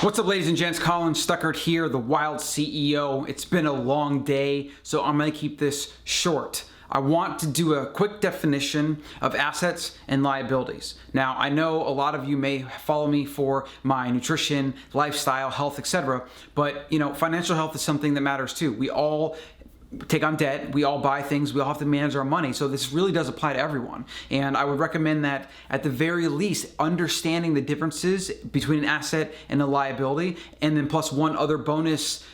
What's up, ladies and gents? Colin Stuckert here, the Wild CEO. It's been a long day, so I'm going to keep this short. I want to do a quick definition of assets and liabilities. Now, I know a lot of you may follow me for my nutrition, lifestyle, health, etc., but financial health is something that matters too. We all take on debt, we all buy things, we all have to manage our money, so this really does apply to everyone. And I would recommend that at the very least, understanding the differences between an asset and a liability, and then plus one other bonus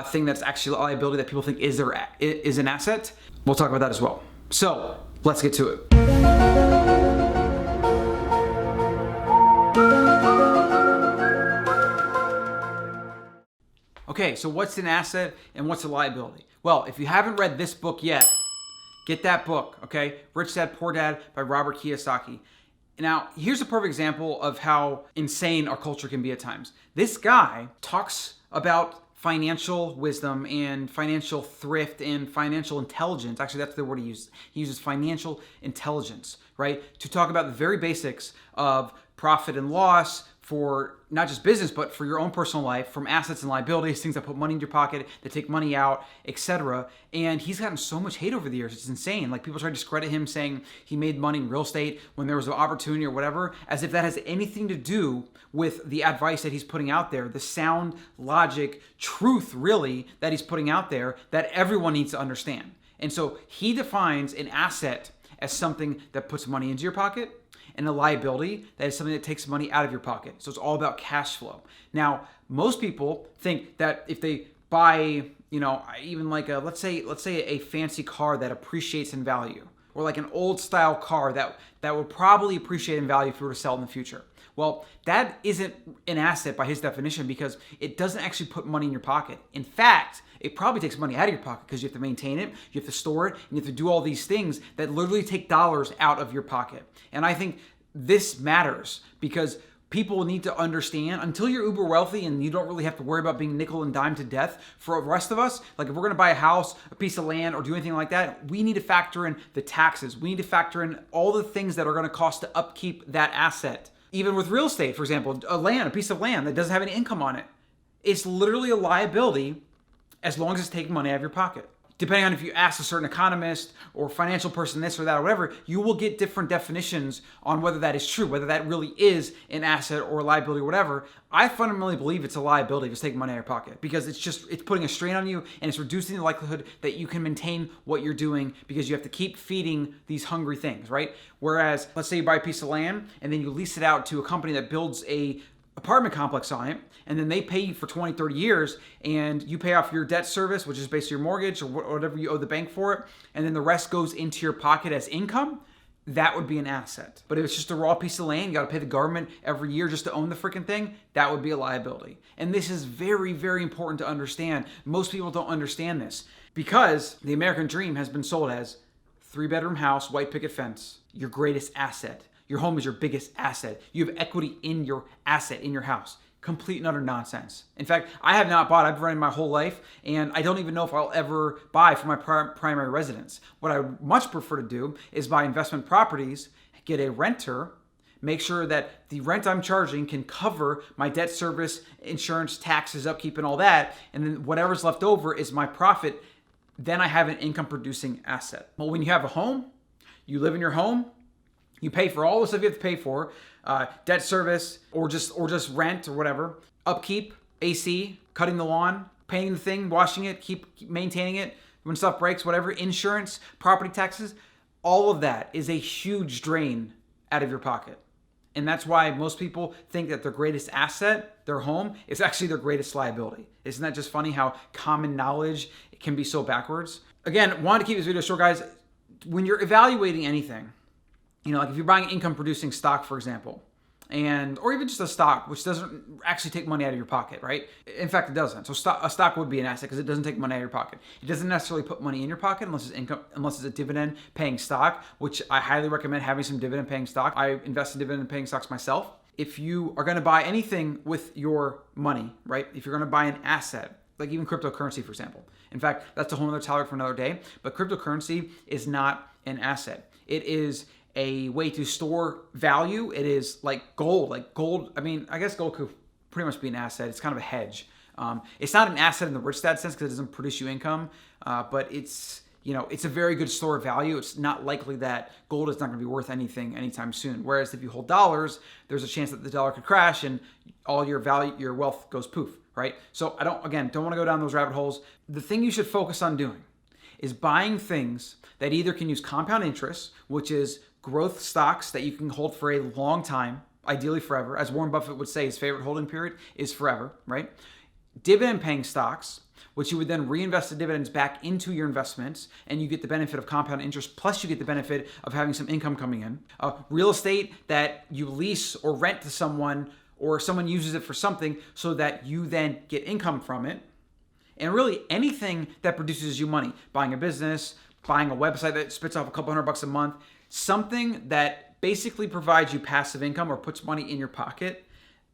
thing that's actually a liability that people think is an asset. We'll talk about that as well. So let's get to it. Okay, so what's an asset and what's a liability? Well, if you haven't read this book yet, get that book, okay? Rich Dad, Poor Dad by Robert Kiyosaki. Now, here's a perfect example of how insane our culture can be at times. This guy talks about financial wisdom and financial thrift and financial intelligence. Actually, that's the word he uses. He uses financial intelligence, right? To talk about the very basics of profit and loss for not just business, but for your own personal life, from assets and liabilities, things that put money in your pocket, that take money out, etc. And he's gotten so much hate over the years. It's insane. Like, people try to discredit him, saying he made money in real estate when there was an opportunity or whatever, as if that has anything to do with the advice that he's putting out there, the sound, logic, truth, really, that he's putting out there that everyone needs to understand. And so he defines an asset as something that puts money into your pocket, and a liability that is something that takes money out of your pocket. So it's all about cash flow. Now, most people think that if they buy, even like let's say a fancy car that appreciates in value, or like an old style car that would probably appreciate in value if you were to sell it in the future. Well, that isn't an asset by his definition, because it doesn't actually put money in your pocket. In fact, it probably takes money out of your pocket, because you have to maintain it, you have to store it, and you have to do all these things that literally take dollars out of your pocket. And I think this matters, because people need to understand, until you're uber wealthy and you don't really have to worry about being nickel and dime to death, for the rest of us, like if we're gonna buy a house, a piece of land, or do anything like that, we need to factor in the taxes. We need to factor in all the things that are gonna cost to upkeep that asset. Even with real estate, for example, a piece of land that doesn't have any income on it, it's literally a liability as long as it's taking money out of your pocket. Depending on if you ask a certain economist or financial person this or that or whatever, you will get different definitions on whether that is true, whether that really is an asset or a liability or whatever. I fundamentally believe it's a liability if it's taking money out of your pocket, because it's putting a strain on you, and it's reducing the likelihood that you can maintain what you're doing, because you have to keep feeding these hungry things, right? Whereas, let's say you buy a piece of land and then you lease it out to a company that builds a apartment complex on it, and then they pay you for 20, 30 years, and you pay off your debt service, which is basically your mortgage or whatever you owe the bank for it, and then the rest goes into your pocket as income. That would be an asset. But if it's just a raw piece of land, you got to pay the government every year just to own the freaking thing, that would be a liability. And this is very, very important to understand. Most people don't understand this, because the American dream has been sold as 3-bedroom house, white picket fence, your greatest asset. Your home is your biggest asset. You have equity in your asset, in your house. Complete and utter nonsense. In fact, I have not bought. I've rented my whole life, and I don't even know if I'll ever buy for my primary residence. What I much prefer to do is buy investment properties, get a renter, make sure that the rent I'm charging can cover my debt service, insurance, taxes, upkeep, and all that, and then whatever's left over is my profit. Then I have an income-producing asset. Well, when you have a home, you live in your home, you pay for all the stuff you have to pay for, debt service, or just rent or whatever, upkeep, AC, cutting the lawn, painting the thing, washing it, keep maintaining it when stuff breaks, whatever, insurance, property taxes. All of that is a huge drain out of your pocket. And that's why most people think that their greatest asset, their home, is actually their greatest liability. Isn't that just funny how common knowledge can be so backwards? Again, wanted to keep this video short, guys. When you're evaluating anything, like if you're buying income producing stock, for example, or even just a stock, which doesn't actually take money out of your pocket, right? In fact, it doesn't. So a stock would be an asset because it doesn't take money out of your pocket. It doesn't necessarily put money in your pocket unless it's a dividend paying stock, which I highly recommend having some dividend paying stock. I invest in dividend paying stocks myself. If you are going to buy anything with your money, right? If you're going to buy an asset, like even cryptocurrency, for example. In fact, that's a whole other topic for another day, but cryptocurrency is not an asset. It is a way to store value. It is like gold. I mean, I guess gold could pretty much be an asset. It's kind of a hedge. It's not an asset in the rich dad sense because it doesn't produce you income, but it's a very good store of value. It's not likely that gold is not going to be worth anything anytime soon. Whereas if you hold dollars, there's a chance that the dollar could crash and all your value, your wealth goes poof, right? So I don't want to go down those rabbit holes. The thing you should focus on doing is buying things that either can use compound interest, which is growth stocks that you can hold for a long time, ideally forever. As Warren Buffett would say, his favorite holding period is forever, right? Dividend paying stocks, which you would then reinvest the dividends back into your investments, and you get the benefit of compound interest, plus you get the benefit of having some income coming in. Real estate that you lease or rent to someone, or someone uses it for something so that you then get income from it. And really anything that produces you money, buying a business, buying a website that spits off a couple $100 a month, something that basically provides you passive income or puts money in your pocket.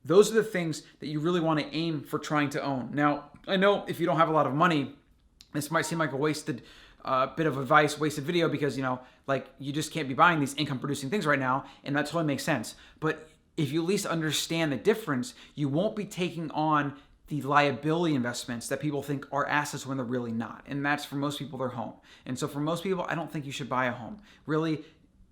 Those are the things that you really want to aim for trying to own. Now, I know if you don't have a lot of money, this might seem like a wasted bit of advice, wasted video, because you just can't be buying these income producing things right now, and that totally makes sense. But if you at least understand the difference, you won't be taking on the liability investments that people think are assets when they're really not. And that's, for most people, their home. And so for most people, I don't think you should buy a home. Really,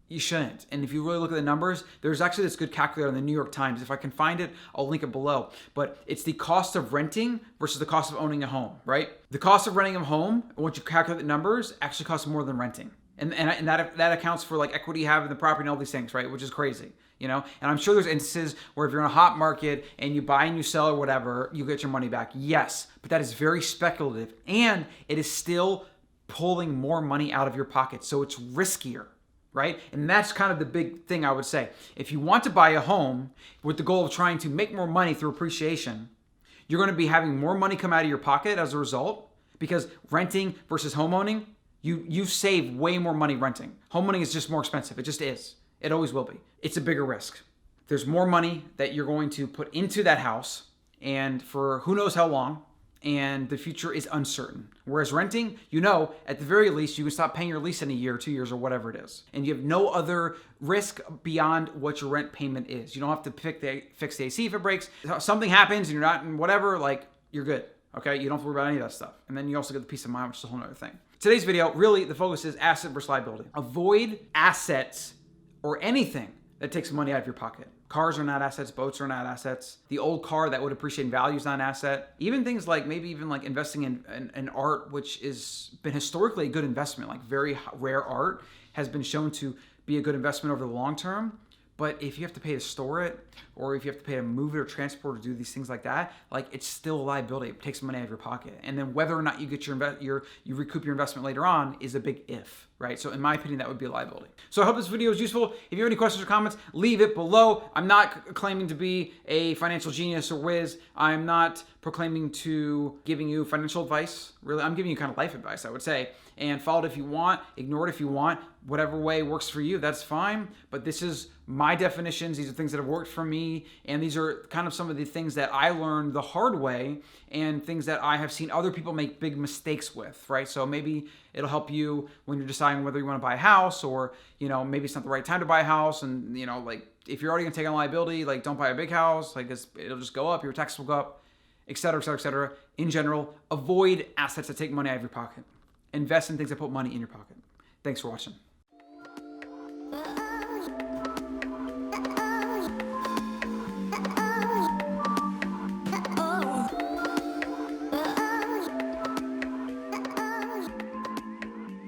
you shouldn't. And if you really look at the numbers, there's actually this good calculator in the New York Times. If I can find it, I'll link it below. But it's the cost of renting versus the cost of owning a home, right? The cost of renting a home, once you calculate the numbers, actually costs more than renting. And that accounts for equity you have in the property and all these things, right? Which is crazy, And I'm sure there's instances where if you're in a hot market and you buy and you sell or whatever, you get your money back. Yes, but that is very speculative, and it is still pulling more money out of your pocket. So it's riskier. Right? And that's kind of the big thing I would say. If you want to buy a home with the goal of trying to make more money through appreciation, you're going to be having more money come out of your pocket as a result, because renting versus homeowning, you save way more money renting. Homeowning is just more expensive. It just is. It always will be. It's a bigger risk. There's more money that you're going to put into that house, and for who knows how long, and the future is uncertain. Whereas renting, at the very least, you can stop paying your lease in a year, 2 years, or whatever it is. And you have no other risk beyond what your rent payment is. You don't have to fix the AC if it breaks. If something happens and you're not in whatever, you're good. Okay? You don't have to worry about any of that stuff. And then you also get the peace of mind, which is a whole other thing. Today's video, really, the focus is asset versus liability. Avoid assets or anything that takes money out of your pocket. Cars are not assets, boats are not assets. The old car that would appreciate in value is not an asset. Even things like investing in art, which has been historically a good investment, very rare art has been shown to be a good investment over the long term. But if you have to pay to store it, or if you have to pay to move it or transport or do these things like that, it's still a liability. It takes money out of your pocket. And then whether or not you get you recoup your investment later on is a big if, right? So in my opinion, that would be a liability. So I hope this video is useful. If you have any questions or comments, leave it below. I'm not claiming to be a financial genius or whiz. I'm not proclaiming to giving you financial advice. Really, I'm giving you kind of life advice, I would say. And follow it if you want, ignore it if you want. Whatever way works for you, that's fine. But this is my definitions. These are things that have worked for me. And these are kind of some of the things that I learned the hard way, and things that I have seen other people make big mistakes with, right? So maybe it'll help you when you're deciding whether you want to buy a house, or, maybe it's not the right time to buy a house. And, if you're already going to take on liability, don't buy a big house. It'll just go up. Your taxes will go up, et cetera, et cetera, et cetera. In general, avoid assets that take money out of your pocket. Invest in things that put money in your pocket. Thanks for watching.